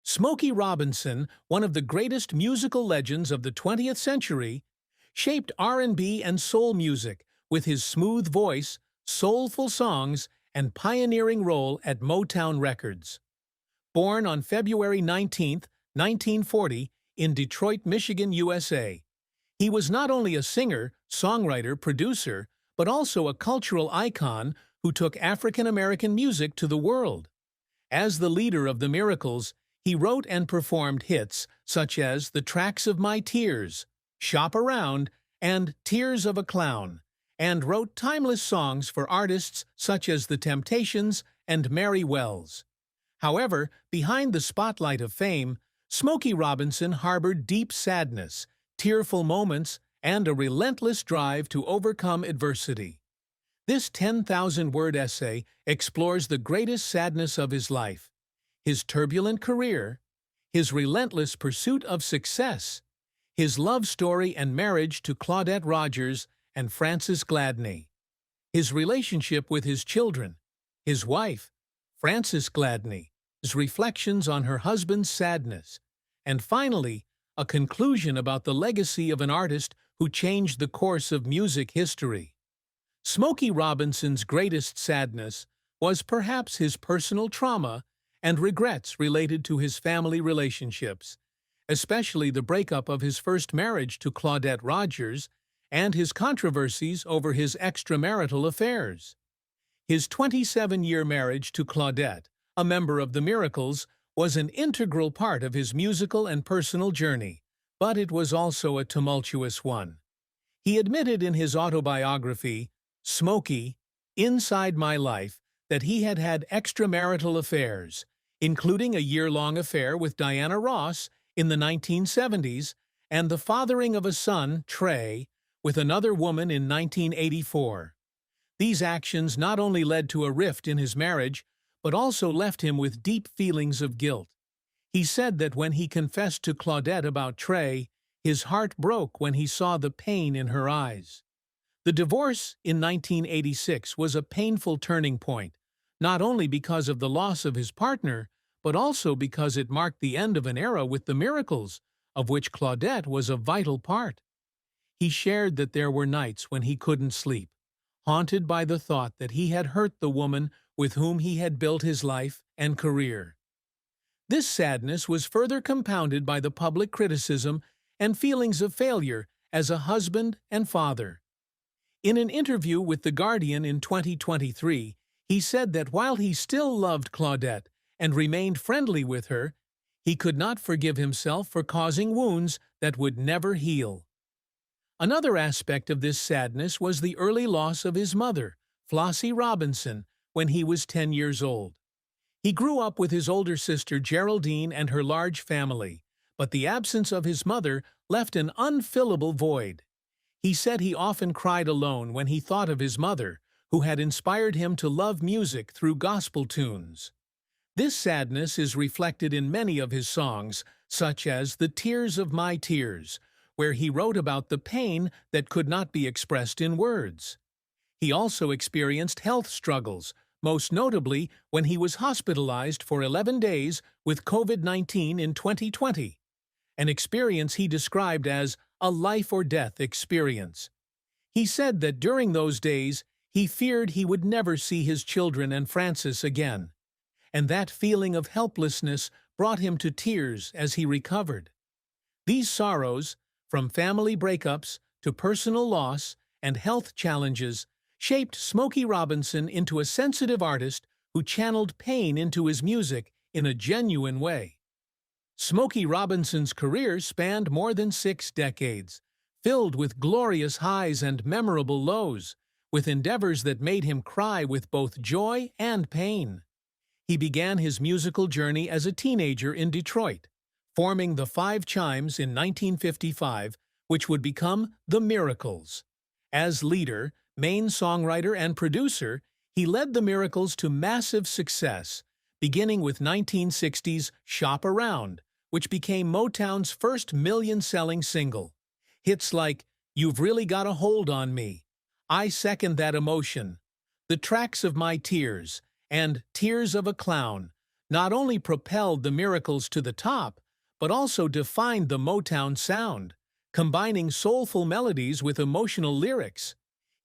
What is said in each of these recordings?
Smokey Robinson, one of the greatest musical legends of the 20th century, shaped R&B and soul music with his smooth voice, soulful songs, and pioneering role at Motown Records. Born on February 19, 1940, in Detroit, Michigan, USA, he was not only a singer, songwriter, producer, but also a cultural icon who took African-American music to the world. As the leader of the Miracles, he wrote and performed hits such as The Tracks of My Tears, Shop Around, and Tears of a Clown, and wrote timeless songs for artists such as The Temptations and Mary Wells. However, behind the spotlight of fame, Smokey Robinson harbored deep sadness, tearful moments, and a relentless drive to overcome adversity. This 10,000-word essay explores the greatest sadness of his life, his turbulent career, his relentless pursuit of success, his love story and marriage to Claudette Rogers and Frances Gladney, his relationship with his children, his wife, Frances Gladney, his reflections on her husband's sadness, and finally, a conclusion about the legacy of an artist who changed the course of music history. Smokey Robinson's greatest sadness was perhaps his personal trauma and regrets related to his family relationships, especially the breakup of his first marriage to Claudette Rogers and his controversies over his extramarital affairs. His 27-year marriage to Claudette, a member of the Miracles, was an integral part of his musical and personal journey, but it was also a tumultuous one. He admitted in his autobiography, Smokey, Inside My Life, that he had had extramarital affairs, including a year-long affair with Diana Ross in the 1970s and the fathering of a son, Trey, with another woman in 1984. These actions not only led to a rift in his marriage, but also left him with deep feelings of guilt. He said that when he confessed to Claudette about Trey, his heart broke when he saw the pain in her eyes. The divorce in 1986 was a painful turning point, not only because of the loss of his partner, but also because it marked the end of an era with the Miracles, of which Claudette was a vital part. He shared that there were nights when he couldn't sleep, haunted by the thought that he had hurt the woman with whom he had built his life and career. This sadness was further compounded by the public criticism and feelings of failure as a husband and father. In an interview with The Guardian in 2023, he said that while he still loved Claudette and remained friendly with her, he could not forgive himself for causing wounds that would never heal. Another aspect of this sadness was the early loss of his mother, Flossie Robinson, when he was 10 years old. He grew up with his older sister Geraldine and her large family, but the absence of his mother left an unfillable void. He said he often cried alone when he thought of his mother, who had inspired him to love music through gospel tunes. This sadness is reflected in many of his songs, such as The Tears of My Tears, where he wrote about the pain that could not be expressed in words. He also experienced health struggles, most notably when he was hospitalized for 11 days with COVID-19 in 2020, an experience he described as a life-or-death experience. He said that during those days, he feared he would never see his children and Frances again, and that feeling of helplessness brought him to tears as he recovered. These sorrows, from family breakups to personal loss and health challenges, shaped Smokey Robinson into a sensitive artist who channeled pain into his music in a genuine way. Smokey Robinson's career spanned more than 6 decades, filled with glorious highs and memorable lows, with endeavors that made him cry with both joy and pain. He began his musical journey as a teenager in Detroit, forming the Five Chimes in 1955, which would become the Miracles. As leader, main songwriter, and producer, he led the Miracles to massive success, beginning with 1960's Shop Around, which became Motown's first million-selling single. Hits like You've Really Got a Hold on Me, I Second That Emotion, The Tracks of My Tears, and Tears of a Clown not only propelled the Miracles to the top, but also defined the Motown sound, combining soulful melodies with emotional lyrics.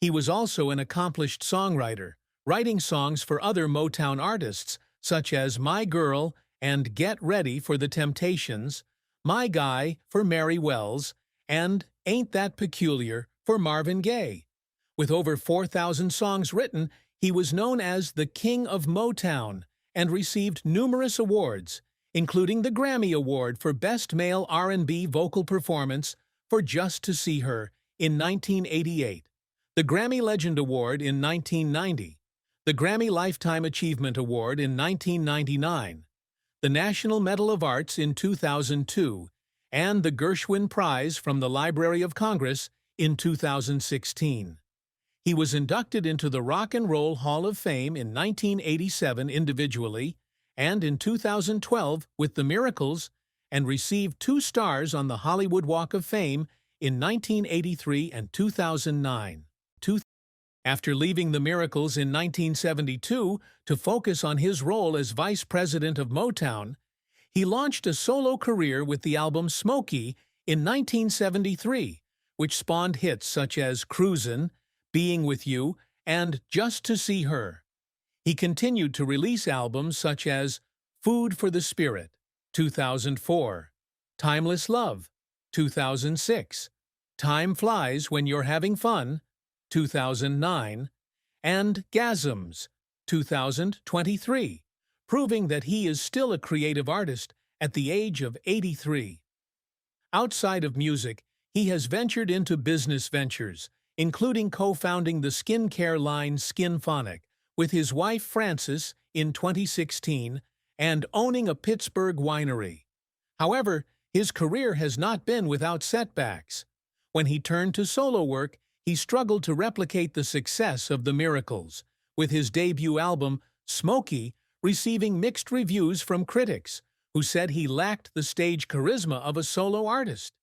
He was also an accomplished songwriter, writing songs for other Motown artists, such as My Girl and Get Ready for the Temptations, My Guy for Mary Wells, and Ain't That Peculiar for Marvin Gaye. With over 4,000 songs written, he was known as the King of Motown and received numerous awards, including the Grammy Award for Best Male R&B Vocal Performance for Just to See Her in 1988, the Grammy Legend Award in 1990, the Grammy Lifetime Achievement Award in 1999, the National Medal of Arts in 2002, and the Gershwin Prize from the Library of Congress in 2016. He was inducted into the Rock and Roll Hall of Fame in 1987 individually and in 2012 with the Miracles, and received 2 stars on the Hollywood Walk of Fame in 1983 and 2009. After leaving the Miracles in 1972 to focus on his role as vice president of Motown, he launched a solo career with the album Smokey in 1973, which spawned hits such as Cruisin', Being With You, and Just to See Her. He continued to release albums such as Food for the Spirit, 2004, Timeless Love, 2006, Time Flies When You're Having Fun, 2009, and Gasms, 2023, proving that he is still a creative artist at the age of 83. Outside of music, he has ventured into business ventures, including co-founding the skincare line Skinphonic with his wife Frances in 2016 and owning a Pittsburgh winery. However, his career has not been without setbacks. When he turned to solo work, he struggled to replicate the success of the Miracles, with his debut album, Smokey, receiving mixed reviews from critics, who said he lacked the stage charisma of a solo artist.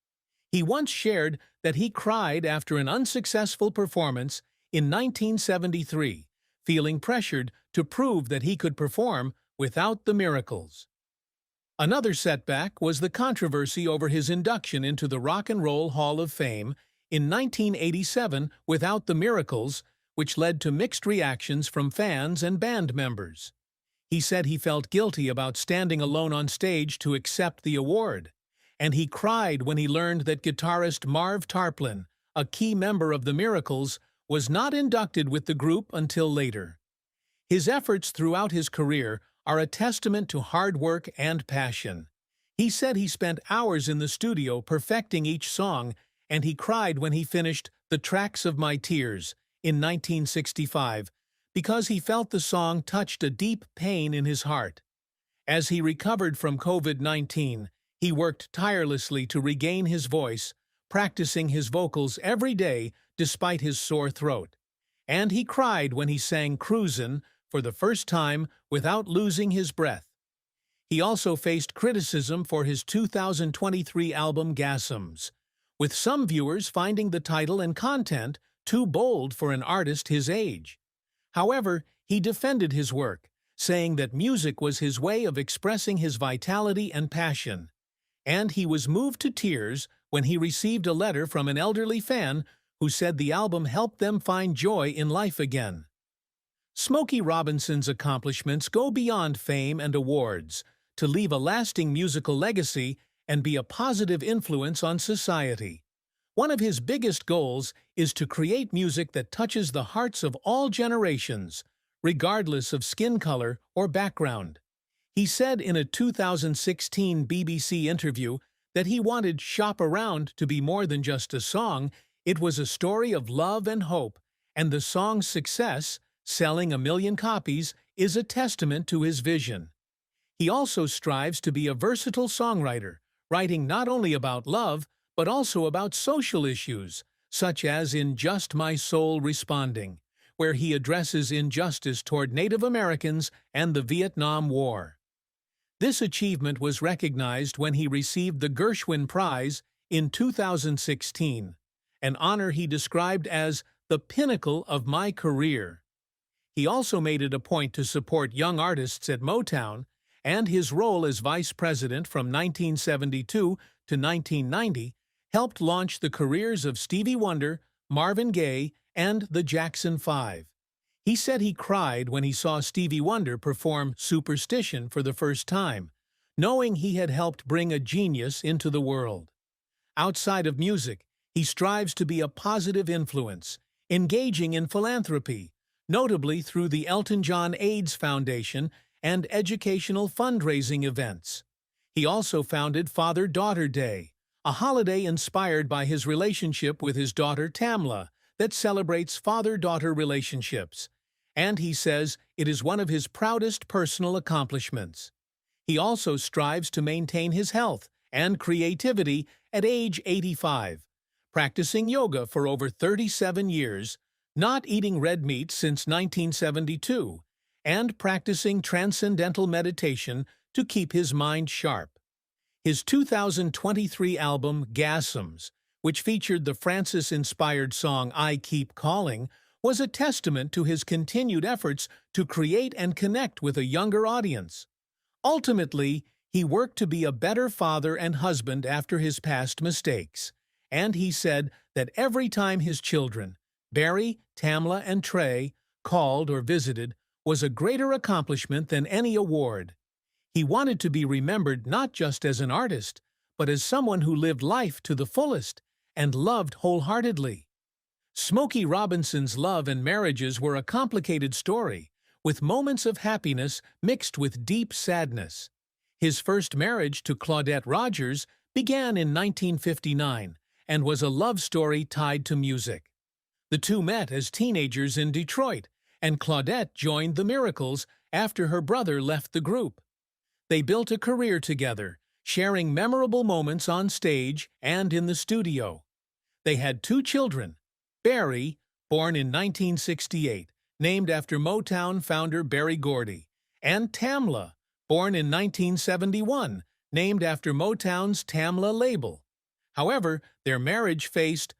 He once shared that he cried after an unsuccessful performance in 1973, feeling pressured to prove that he could perform without the Miracles. Another setback was the controversy over his induction into the Rock and Roll Hall of Fame in 1987 without the Miracles, which led to mixed reactions from fans and band members. He said he felt guilty about standing alone on stage to accept the award, and he cried when he learned that guitarist Marv Tarplin, a key member of the Miracles, was not inducted with the group until later. His efforts throughout his career are a testament to hard work and passion. He said he spent hours in the studio perfecting each song, and he cried when he finished The Tracks of My Tears in 1965 because he felt the song touched a deep pain in his heart. As he recovered from COVID-19, he worked tirelessly to regain his voice, practicing his vocals every day despite his sore throat. And he cried when he sang Cruisin' for the first time without losing his breath. He also faced criticism for his 2023 album Gasms, with some viewers finding the title and content too bold for an artist his age. However, he defended his work, saying that music was his way of expressing his vitality and passion. And he was moved to tears when he received a letter from an elderly fan who said the album helped them find joy in life again. Smokey Robinson's accomplishments go beyond fame and awards to leave a lasting musical legacy and be a positive influence on society. One of his biggest goals is to create music that touches the hearts of all generations, regardless of skin color or background. He said in a 2016 BBC interview that he wanted Shop Around to be more than just a song. It was a story of love and hope, and the song's success, selling 1 million copies, is a testament to his vision. He also strives to be a versatile songwriter, writing not only about love, but also about social issues, such as in Just My Soul Responding, where he addresses injustice toward Native Americans and the Vietnam War. This achievement was recognized when he received the Gershwin Prize in 2016, an honor he described as the pinnacle of my career. He also made it a point to support young artists at Motown and his role as vice president from 1972 to 1990 helped launch the careers of Stevie Wonder, Marvin Gaye, and the Jackson 5. He said he cried when he saw Stevie Wonder perform Superstition for the first time, knowing he had helped bring a genius into the world. Outside of music, he strives to be a positive influence, engaging in philanthropy, notably through the Elton John AIDS Foundation and educational fundraising events. He also founded Father-Daughter Day, a holiday inspired by his relationship with his daughter Tamla that celebrates father-daughter relationships, and he says it is one of his proudest personal accomplishments. He also strives to maintain his health and creativity at age 85, practicing yoga for over 37 years, not eating red meat since 1972, and practicing transcendental meditation to keep his mind sharp. His 2023 album, Gasms, which featured the Francis-inspired song I Keep Calling, was a testament to his continued efforts to create and connect with a younger audience. Ultimately, he worked to be a better father and husband after his past mistakes, and he said that every time his children, Barry, Tamla, and Trey, called or visited was a greater accomplishment than any award. He wanted to be remembered not just as an artist, but as someone who lived life to the fullest and loved wholeheartedly. Smokey Robinson's love and marriages were a complicated story, with moments of happiness mixed with deep sadness. His first marriage to Claudette Rogers began in 1959 and was a love story tied to music. The two met as teenagers in Detroit, and Claudette joined the Miracles after her brother left the group. They built a career together, sharing memorable moments on stage and in the studio. They had two children, Barry, born in 1968, named after Motown founder Berry Gordy, and Tamla, born in 1971, named after Motown's Tamla label. However, their marriage faced